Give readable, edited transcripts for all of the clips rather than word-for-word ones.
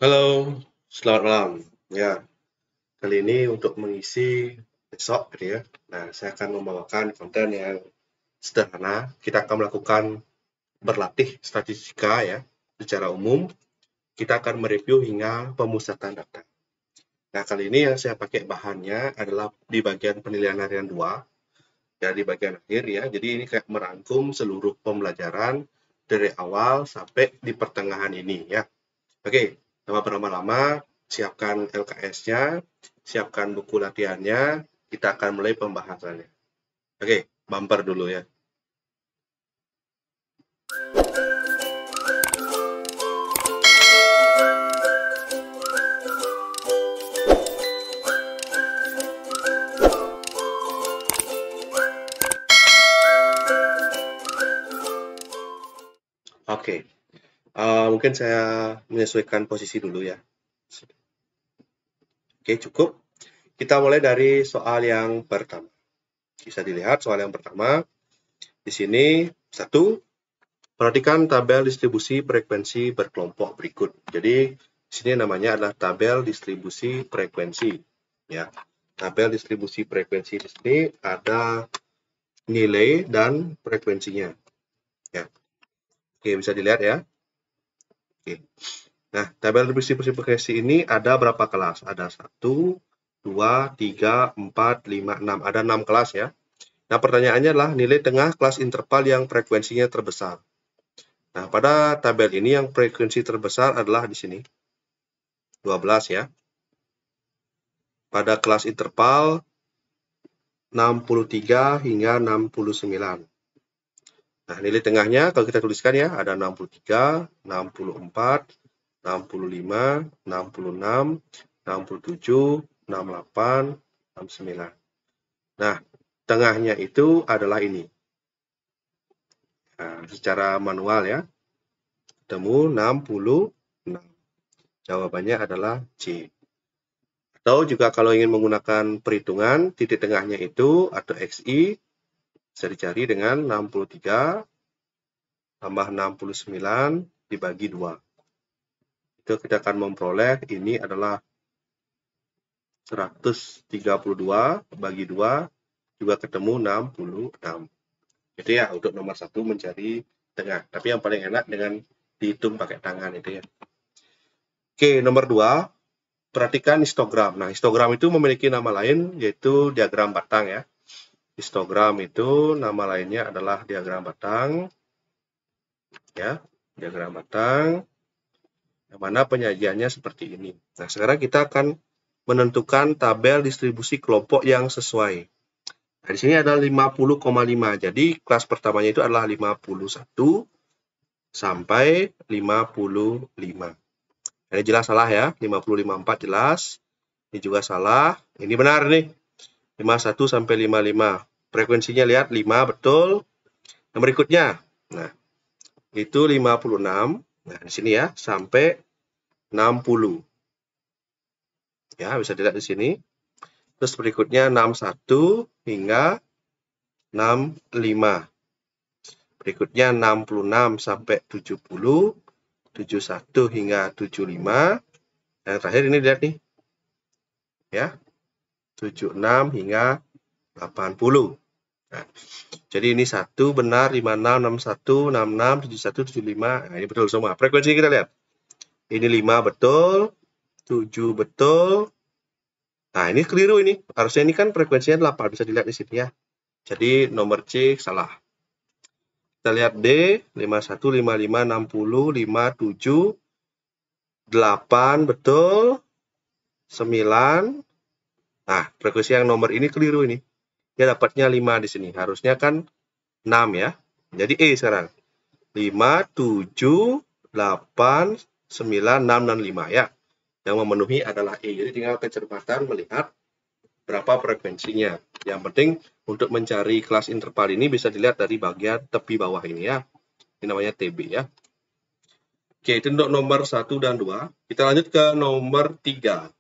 Halo, selamat malam. Ya, kali ini untuk mengisi besok gitu ya. Nah, saya akan membawakan konten yang sederhana. Kita akan melakukan berlatih statistika ya. Secara umum, kita akan mereview hingga pemusatan data. Nah, kali ini yang saya pakai bahannya adalah di bagian penilaian harian 2, ya di bagian akhir ya. Jadi ini kayak merangkum seluruh pembelajaran dari awal sampai di pertengahan ini ya. Oke, tanpa berlama-lama, siapkan LKS-nya, siapkan buku latihannya, kita akan mulai pembahasannya. Oke, bumper dulu ya. Oke, mungkin saya menyesuaikan posisi dulu ya. Oke, cukup. Kita mulai dari soal yang pertama. Bisa dilihat soal yang pertama. Di sini, satu, perhatikan tabel distribusi frekuensi berkelompok berikut. Jadi, di sini namanya adalah tabel distribusi frekuensi. Ya, tabel distribusi frekuensi di sini ada nilai dan frekuensinya. Ya, oke bisa dilihat ya. Oke. Nah, tabel distribusi frekuensi ini ada berapa kelas? Ada 1, 2, 3, 4, 5, 6. Ada 6 kelas ya. Nah, pertanyaannya adalah nilai tengah kelas interval yang frekuensinya terbesar. Nah, pada tabel ini yang frekuensi terbesar adalah di sini. 12 ya. Pada kelas interval 63 hingga 69. Nah, nilai tengahnya kalau kita tuliskan ya, ada 63, 64, 65, 66, 67, 68, 69. Nah, tengahnya itu adalah ini. Nah, secara manual ya, ketemu 66. Jawabannya adalah C. Atau juga kalau ingin menggunakan perhitungan, titik tengahnya itu atau XI bisa dicari dengan 63 tambah 69 dibagi 2. Itu kita akan memperoleh ini adalah 132 bagi 2 juga ketemu 66. Itu ya untuk nomor 1 mencari tengah. Tapi yang paling enak dengan dihitung pakai tangan itu ya. Oke, nomor 2. Perhatikan histogram. Nah, histogram itu memiliki nama lain yaitu diagram batang ya. Histogram itu nama lainnya adalah diagram batang. Ya, diagram batang. Yang mana penyajiannya seperti ini. Nah, sekarang kita akan menentukan tabel distribusi kelompok yang sesuai. Nah, di sini ada 50,5. Jadi, kelas pertamanya itu adalah 51 sampai 55. Ini jelas salah ya, 50,54 jelas. Ini juga salah. Ini benar nih, 51 sampai 55. Frekuensinya lihat 5 betul. Yang berikutnya, nah itu 56. Nah di sini ya sampai 60. Ya bisa dilihat di sini. Terus berikutnya 61 hingga 65. Berikutnya 66 sampai 70. 71 hingga 75. Yang terakhir ini lihat nih. Ya. 76 hingga 80. Nah, jadi ini 1 benar, 56, 61, 66, 71, 75. Nah, ini betul semua. Frekuensi kita lihat. Ini 5 betul, 7 betul. Nah, ini keliru ini. Harusnya ini kan frekuensinya 8. Bisa dilihat di sini ya. Jadi nomor C salah. Kita lihat D, 51, 55, 60, 5, 7, 8 betul, 9. Nah, frekuensi yang nomor ini keliru ini. Dia dapatnya 5 di sini. Harusnya kan 6 ya. Jadi E sekarang. 5, 7, 8, 9, 6, dan 5 ya. Yang memenuhi adalah E. Jadi tinggal kecermatan melihat berapa frekuensinya. Yang penting untuk mencari kelas interval ini bisa dilihat dari bagian tepi bawah ini ya. Ini namanya TB ya. Oke, itu untuk nomor 1 dan 2. Kita lanjut ke nomor 3.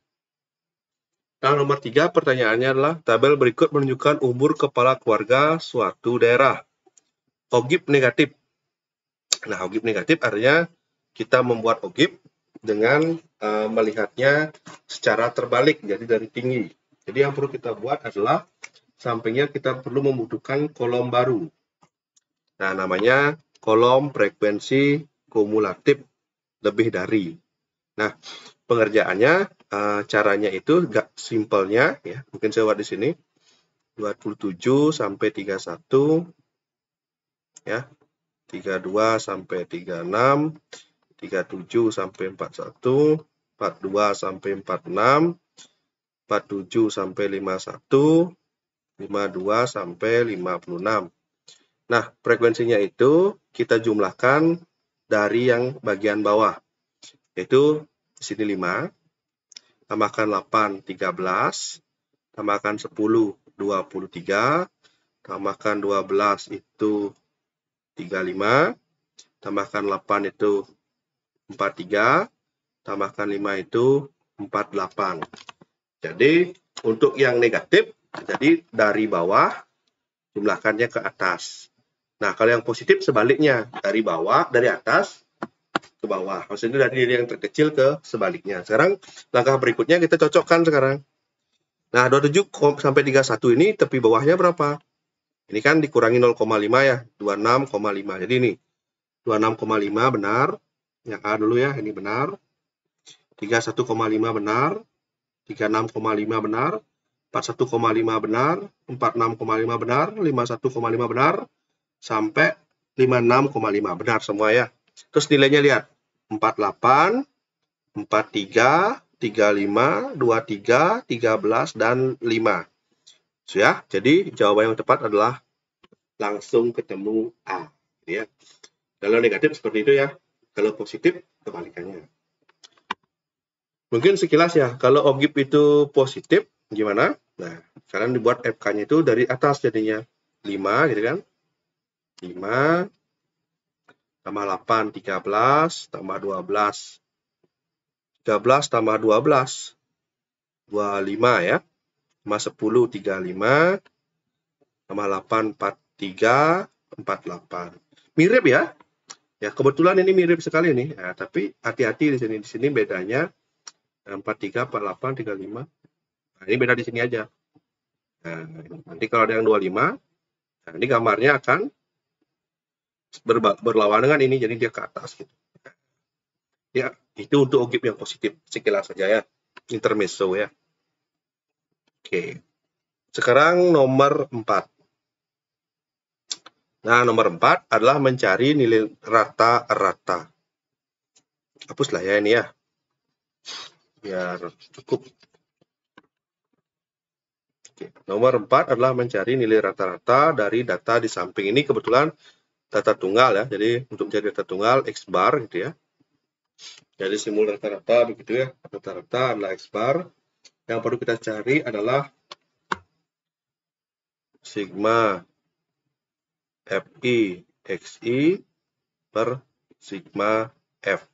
Nah, nomor 3 pertanyaannya adalah tabel berikut menunjukkan umur kepala keluarga suatu daerah. OGIP negatif. Nah, OGIP negatif artinya kita membuat OGIP dengan melihatnya secara terbalik, jadi dari tinggi. Jadi yang perlu kita buat adalah sampingnya kita perlu membutuhkan kolom baru. Nah, namanya kolom frekuensi kumulatif lebih dari. Nah, pengerjaannya caranya itu gak simpelnya ya. Mungkin saya buat di sini 27 sampai 31 ya. 32 sampai 36, 37 sampai 41, 42 sampai 46, 47 sampai 51, 52 sampai 56. Nah, frekuensinya itu kita jumlahkan dari yang bagian bawah. Yaitu di sini 5, tambahkan 8, 13, tambahkan 10, 23, tambahkan 12 itu 35, tambahkan 8 itu 43, tambahkan 5 itu 48. Jadi, untuk yang negatif, jadi dari bawah, jumlahkannya ke atas. Nah, kalau yang positif sebaliknya, dari bawah, dari atas ke bawah. Maksudnya dari yang terkecil ke sebaliknya. Sekarang, langkah berikutnya kita cocokkan sekarang. Nah, 27 sampai 31 ini tepi bawahnya berapa? Ini kan dikurangi 0,5 ya, 26,5. Jadi ini 26,5 benar. Yang A dulu ya, ini benar. 31,5 benar. 36,5 benar. 41,5 benar. 46,5 benar. 51,5 benar. Sampai 56,5 benar semua ya. Terus nilainya lihat. 48, 43, 35, 23, 13, dan 5. Ya, jadi jawaban yang tepat adalah langsung ketemu A. Ya. Kalau negatif seperti itu ya. Kalau positif kebalikannya. Mungkin sekilas ya, kalau OGIP itu positif, gimana? Nah, sekarang dibuat FK-nya itu dari atas jadinya 5 gitu kan. 5 tambah 8, 13, tambah 12. 13 tambah 12, 25 ya. Tambah 10, 35. Tambah 8, 43, 48. Mirip ya. Ya, kebetulan ini mirip sekali nih. Nah, tapi hati-hati di sini. Di sini bedanya 43, 48, 35. Nah, ini beda di sini aja. Nah, nanti kalau ada yang 25, nah ini gambarnya akan berlawanan dengan ini, jadi dia ke atas gitu. Ya, itu untuk OGIP yang positif. Sekilas saja ya. Intermezzo ya. Oke. Sekarang nomor 4. Nah, nomor 4 adalah mencari nilai rata-rata. Hapuslah ya ini ya. Biar cukup. Oke. Nomor 4 adalah mencari nilai rata-rata dari data di samping. Ini kebetulan data tunggal ya. Jadi untuk mencari data tunggal X bar gitu ya. Jadi simbol rata-rata begitu ya. Rata-rata adalah X bar. Yang perlu kita cari adalah sigma FI XI per sigma F.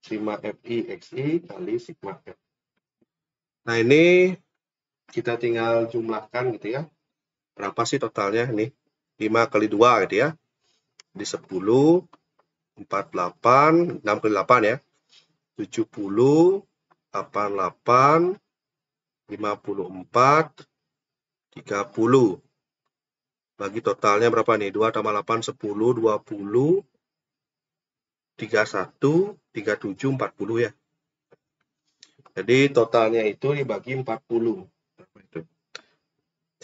Sigma FI XI kali sigma F. Nah, ini kita tinggal jumlahkan gitu ya. Berapa sih totalnya ini? 5 kali 2 gitu ya. Di 10, 48, 6 kali 8 ya. 70, 88, 54, 30. Bagi totalnya berapa nih? 2 tambah 8, 10, 20, 31, 37, 40 ya. Jadi totalnya itu dibagi 40. Berapa itu?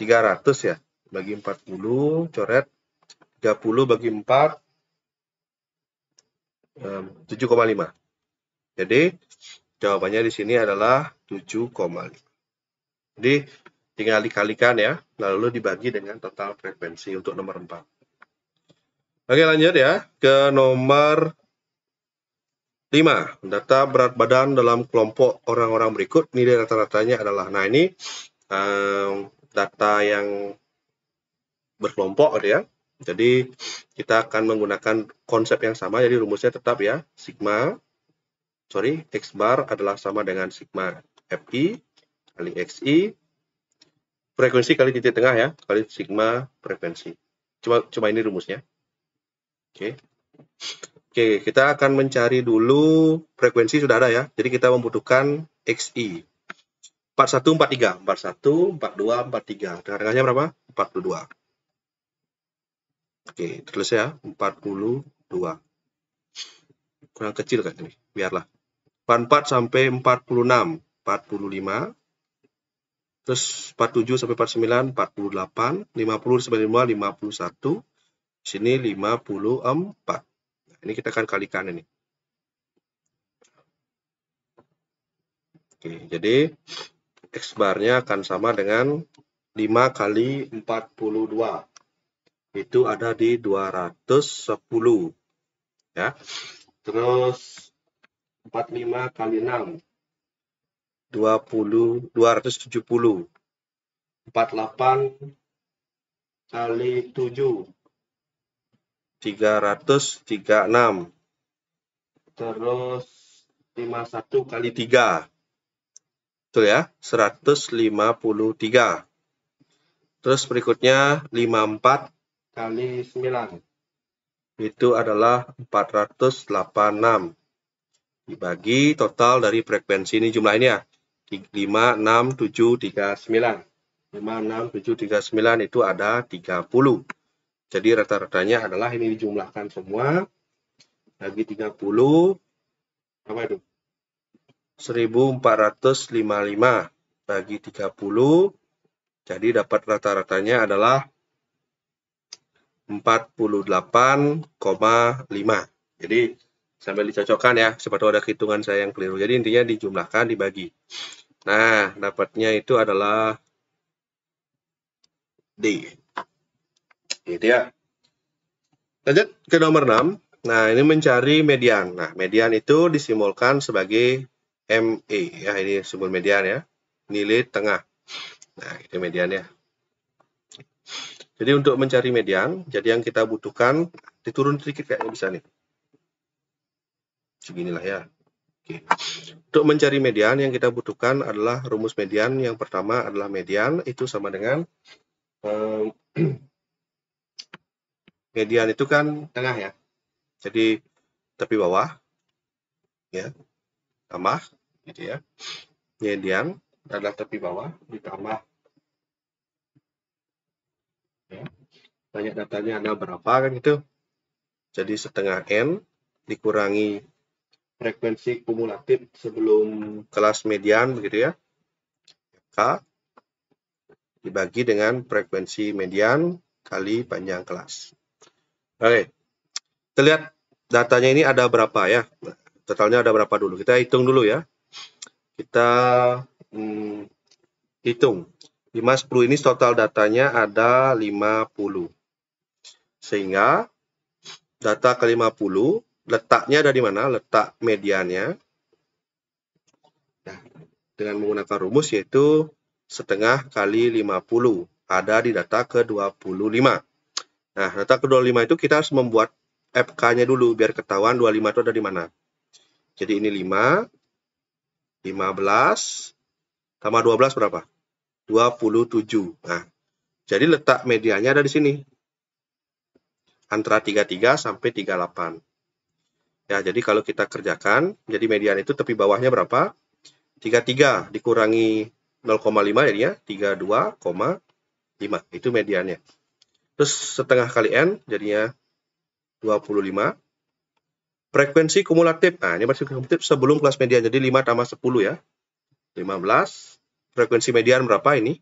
300 ya. Bagi 40, coret. 30 bagi 4, 7,5. Jadi jawabannya di sini adalah 7,5. Jadi tinggal dikalikan ya, lalu dibagi dengan total frekuensi untuk nomor 4. Oke, lanjut ya ke nomor 5. Data berat badan dalam kelompok orang-orang berikut, nilai rata-ratanya adalah. Nah, ini data yang berkelompok ya. Jadi kita akan menggunakan konsep yang sama, jadi rumusnya tetap ya, X bar adalah sama dengan sigma FI kali XI, frekuensi kali titik tengah ya, kali sigma frekuensi. Cuma ini rumusnya. Oke. Oke, kita akan mencari dulu frekuensi sudah ada ya. Jadi kita membutuhkan XI. 41, 43. 41, 42, 43. Tengah-tengahnya berapa? 42. Oke, terus ya. 42. Kurang kecil kan ini. Biarlah. 44 sampai 46. 45. Terus 47 sampai 49. 48. 50 sampai 55. 51. Sini 54. Nah, ini kita akan kalikan ini. Oke, jadi X barnya akan sama dengan 5 kali 42. Itu ada di 210. Ya. Terus 45 kali 6. 270. 48 kali 7. 336. Terus 51 kali 3. Betul ya, 153. Terus berikutnya 54 kali 9. Itu adalah 486. Dibagi total dari frekuensi ini jumlah ini ya. 5, 6, 7, 3, 9. 5, 6, 7, 3, 9 itu ada 30. Jadi rata-ratanya adalah ini dijumlahkan semua. Bagi 30. Apa itu? 1455 bagi 30. Jadi dapat rata-ratanya adalah 48,5. Jadi sambil dicocokkan ya, siapa tahu ada hitungan saya yang keliru. Jadi intinya dijumlahkan, dibagi. Nah, dapatnya itu adalah D. Gitu ya. Lanjut ke nomor 6. Nah, ini mencari median. Nah, median itu disimbolkan sebagai ME. Ya, ini simbol median ya. Nilai tengah. Nah, itu mediannya. Jadi untuk mencari median, jadi yang kita butuhkan, diturun sedikit kayaknya bisa nih. Seginilah ya. Oke. Untuk mencari median yang kita butuhkan adalah rumus median. Yang pertama adalah median itu sama dengan median itu kan tengah ya. Jadi tepi bawah ya. Tambah gitu ya. Median adalah tepi bawah ditambah ya. Banyak datanya ada berapa kan gitu. Jadi setengah N dikurangi frekuensi kumulatif sebelum kelas median begitu ya. K dibagi dengan frekuensi median kali panjang kelas. Oke. Kita lihat datanya ini ada berapa ya. Totalnya ada berapa dulu. Kita hitung dulu ya. Kita hitung. 5, 10 ini total datanya ada 50. Sehingga data ke 50 letaknya ada di mana? Letak mediannya. Nah, dengan menggunakan rumus yaitu setengah kali 50. Ada di data ke-25. Nah, data ke-25 itu kita harus membuat FK-nya dulu biar ketahuan 25 itu ada di mana. Jadi ini 5, 15, tambah 12 berapa? 27. Nah, jadi letak mediannya ada di sini. Antara 33 sampai 38. Ya, jadi kalau kita kerjakan, jadi median itu tepi bawahnya berapa? 33 dikurangi 0,5 jadinya 32,5. Itu mediannya. Terus setengah kali N jadinya 25. Frekuensi kumulatif. Nah, ini masih kumulatif sebelum kelas median. Jadi 5 tambah 10 ya. 15. Frekuensi median berapa ini?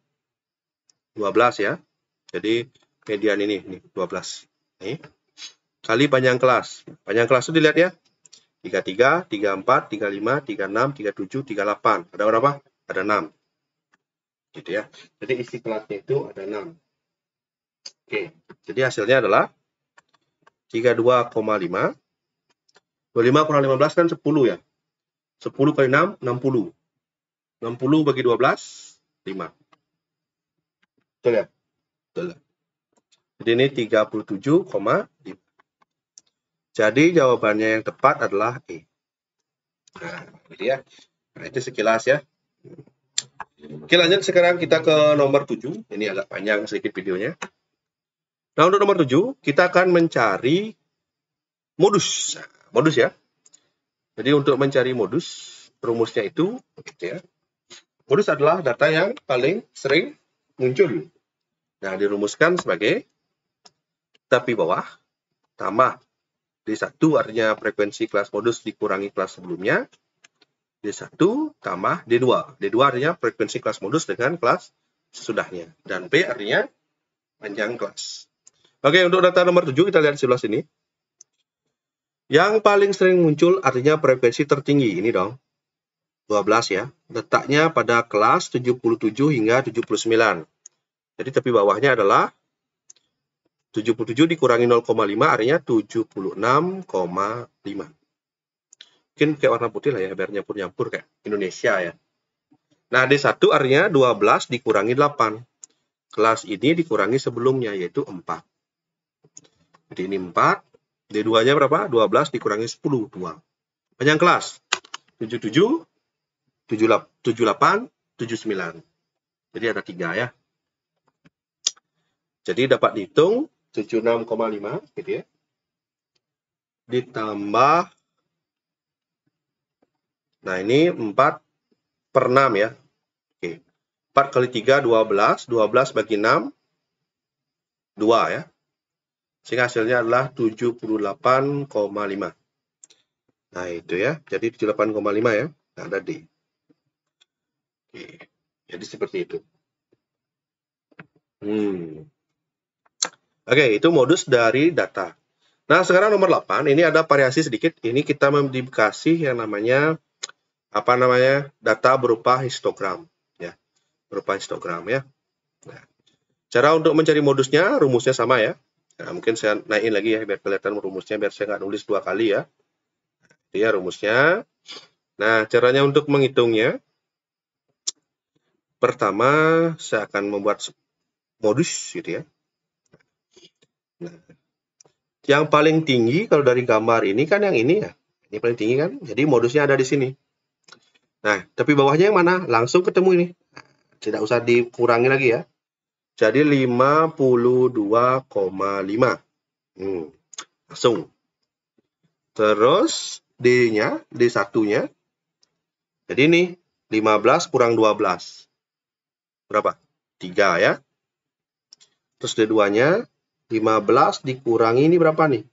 12 ya. Jadi median ini 12. Nih. Kali panjang kelas. Panjang kelas itu dilihat ya. 33, 34, 35, 36, 37, 38. Ada berapa? Ada 6. Gitu ya. Jadi isi kelasnya itu ada 6. Oke. Jadi hasilnya adalah 32,5. 25 kurang 15 kan 10 ya. 10 kali 6, 60. 60 bagi 12, 5. Betul ya? Betul. Jadi ini 37,5. Jadi jawabannya yang tepat adalah E. Nah, gitu ya. Nah, itu sekilas ya. Oke, lanjut sekarang kita ke nomor 7. Ini agak panjang sedikit videonya. Nah, untuk nomor 7, kita akan mencari modus. Nah, modus ya. Jadi untuk mencari modus, rumusnya itu, gitu ya. Modus adalah data yang paling sering muncul. Nah, dirumuskan sebagai tepi bawah tambah D1 artinya frekuensi kelas modus dikurangi kelas sebelumnya. D1 tambah D2. D2 artinya frekuensi kelas modus dengan kelas sesudahnya. Dan P artinya panjang kelas. Oke, untuk data nomor 7 kita lihat di sebelah sini. Yang paling sering muncul artinya frekuensi tertinggi. Ini dong. 12 ya. Letaknya pada kelas 77 hingga 79. Jadi tepi bawahnya adalah 77 dikurangi 0,5 artinya 76,5. Mungkin kayak warna putih lah ya, biar nyampur-nyampur kayak Indonesia ya. Nah, D1 artinya 12 dikurangi 8. Kelas ini dikurangi sebelumnya, yaitu 4. Jadi ini 4. D2-nya berapa? 12 dikurangi 10, 2. Panjang kelas. 77, 78, 79. Jadi ada 3 ya. Jadi dapat dihitung 76,5 gitu ya. Ditambah, nah ini 4/6 ya. Oke. 4 kali 3, 12. 12 bagi 6, 2 ya. Sehingga hasilnya adalah 78,5. Nah itu ya. Jadi 78,5 ya. Nah, ada D. Oke. Jadi seperti itu. Oke, itu modus dari data. Nah, sekarang nomor 8, ini ada variasi sedikit. Ini kita dikasih yang namanya data berupa histogram ya. Berupa histogram ya. Nah, cara untuk mencari modusnya, rumusnya sama ya. Nah, mungkin saya naikin lagi ya biar kelihatan rumusnya, biar saya nggak nulis 2 kali ya. Itu ya rumusnya. Nah, caranya untuk menghitungnya. Pertama, saya akan membuat modus gitu ya. Nah, yang paling tinggi kalau dari gambar ini kan yang ini ya. Ini paling tinggi kan. Jadi modusnya ada di sini. Nah, tapi bawahnya yang mana? Langsung ketemu ini. Tidak usah dikurangi lagi ya. Jadi 52,5. Langsung. Terus D-nya, D1-nya. Jadi ini 15 kurang 12. Berapa? 3 ya. Terus D2-nya 15 dikurangi ini berapa nih?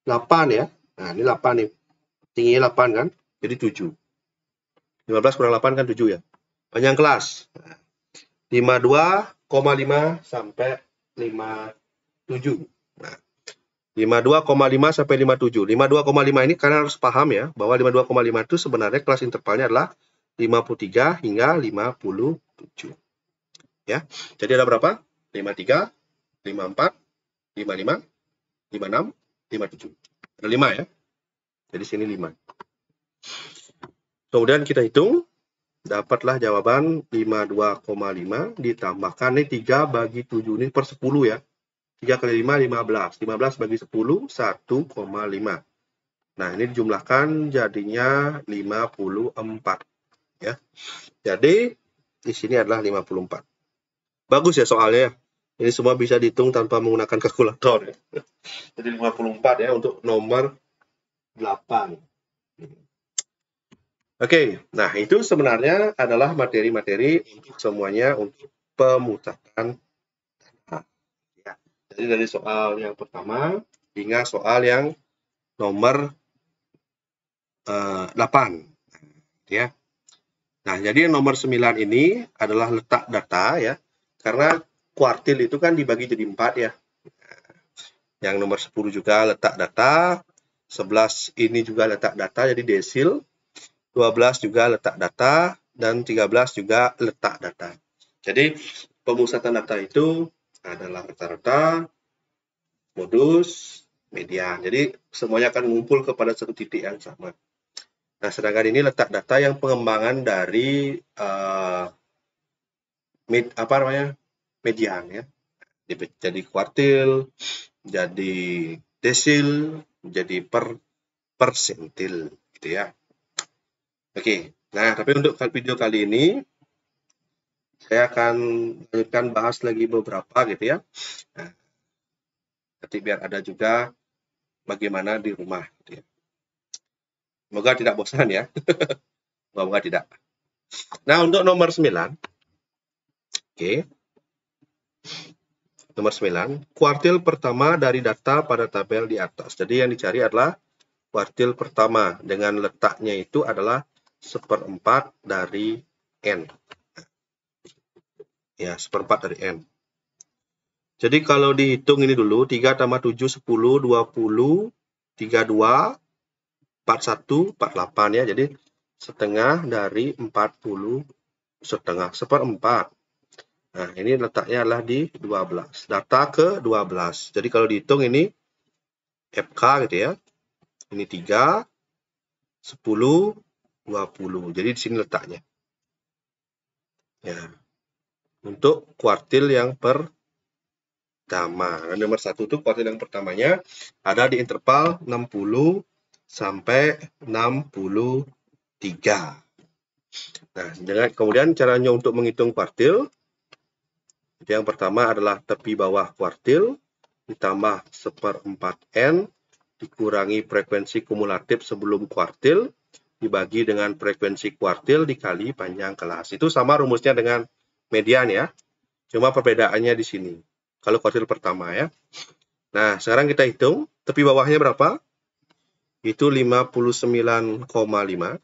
8 ya. Nah, ini 8 nih. Tingginya 8 kan? Jadi 7. 15 kurang 8 kan 7 ya. Panjang kelas. 52,5 sampai 57. Nah, 52,5 sampai 57. 52,5 ini kalian harus paham ya, bahwa 52,5 itu sebenarnya kelas intervalnya adalah 53 hingga 57. Ya. Jadi ada berapa? 53, 54, 55, 56, 57. Ada 5 ya. Jadi sini 5. Kemudian kita hitung, dapatlah jawaban 52,5 ditambahkan ini 3 bagi 7 ini per 10 ya. 3 kali 5, 15. 15 bagi 10, 1,5. Nah, ini dijumlahkan jadinya 54. Ya. Jadi, di sini adalah 54. Bagus ya soalnya. Ini semua bisa dihitung tanpa menggunakan kalkulator. Ya. Jadi 54 ya untuk nomor 8. Oke, nah itu sebenarnya adalah materi-materi untuk semuanya untuk pemusatan data. Ya. Jadi dari soal yang pertama hingga soal yang nomor 8. Ya. Nah, jadi nomor 9 ini adalah letak data ya. Karena kuartil itu kan dibagi jadi 4 ya. Yang nomor 10 juga letak data, 11 ini juga letak data jadi desil, 12 juga letak data, dan 13 juga letak data. Jadi pemusatan data itu adalah rata-rata, modus, median. Jadi semuanya akan mengumpul kepada satu titik yang sama. Nah, sedangkan ini letak data yang pengembangan dari median ya. Jadi kuartil, jadi desil, jadi persentil gitu ya. Oke. Nah, tapi untuk video kali ini saya akan lanjutkan bahas lagi beberapa gitu ya. Nah, nanti biar ada juga bagaimana di rumah gitu ya. Semoga tidak bosan ya. Semoga tidak. Nah, untuk nomor 9. Oke. Nomor 9, kuartil pertama dari data pada tabel di atas. Jadi yang dicari adalah kuartil pertama dengan letaknya itu adalah 1/4 dari N. Ya, 1/4 dari N. Jadi kalau dihitung ini dulu, 3 tambah 7, 10, 20, 32, 41, 48 ya. Jadi setengah dari 40, setengah, 1/4. Nah, ini letaknya adalah di 12. Data ke 12. Jadi kalau dihitung ini FK gitu ya. Ini 3, 10, 20. Jadi di sini letaknya. Ya. Untuk kuartil yang pertama. Nomor 1 itu kuartil yang pertamanya ada di interval 60 sampai 63. Nah, kemudian caranya untuk menghitung kuartil. Yang pertama adalah tepi bawah kuartil ditambah 1/4 N dikurangi frekuensi kumulatif sebelum kuartil dibagi dengan frekuensi kuartil dikali panjang kelas. Itu sama rumusnya dengan median ya. Cuma perbedaannya di sini. Kalau kuartil pertama ya. Nah, sekarang kita hitung tepi bawahnya berapa? Itu 59,5.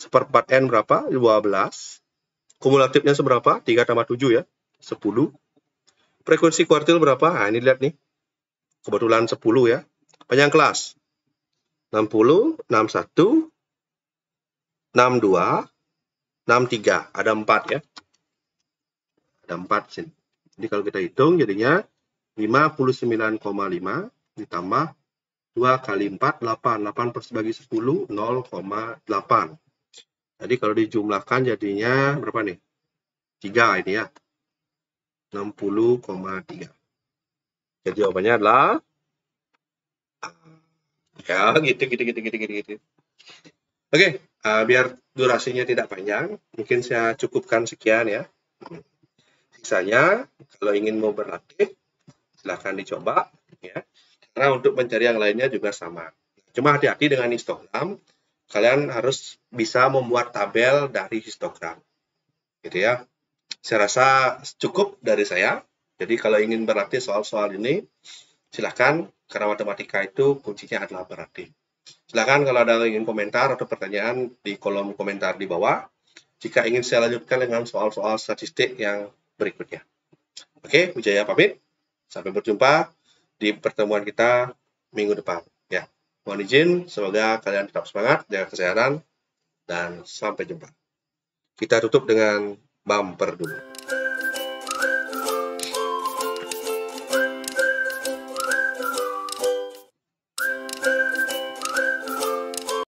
1/4 N berapa? 12. Kumulatifnya seberapa? 3 tambah 7 ya. 10. Frekuensi kuartil berapa? Nah, ini lihat nih. Kebetulan 10 ya. Panjang kelas. 60, 61, 62, 63. Ada 4 ya. Ada 4 sini. Jadi kalau kita hitung jadinya 59,5 ditambah 2 kali 4, 8. 8 bagi 10, 0,8. Jadi kalau dijumlahkan jadinya berapa nih? 3 ini ya. 60,3. Jadi jawabannya adalah ya gitu. Oke, biar durasinya tidak panjang, mungkin saya cukupkan sekian ya. Sisanya kalau ingin mau berlatih silahkan dicoba ya. Karena untuk mencari yang lainnya juga sama. Cuma hati-hati dengan histogram. Kalian harus bisa membuat tabel dari histogram. Gitu ya. Saya rasa cukup dari saya. Jadi kalau ingin berlatih soal-soal ini, silakan, karena matematika itu kuncinya adalah berlatih. Silakan kalau ada ingin komentar atau pertanyaan di kolom komentar di bawah. Jika ingin saya lanjutkan dengan soal-soal statistik yang berikutnya. Oke, Wijaya pamit. Sampai berjumpa di pertemuan kita minggu depan. Ya, mohon izin, semoga kalian tetap semangat, jaga kesehatan, dan sampai jumpa. Kita tutup dengan bumper dulu.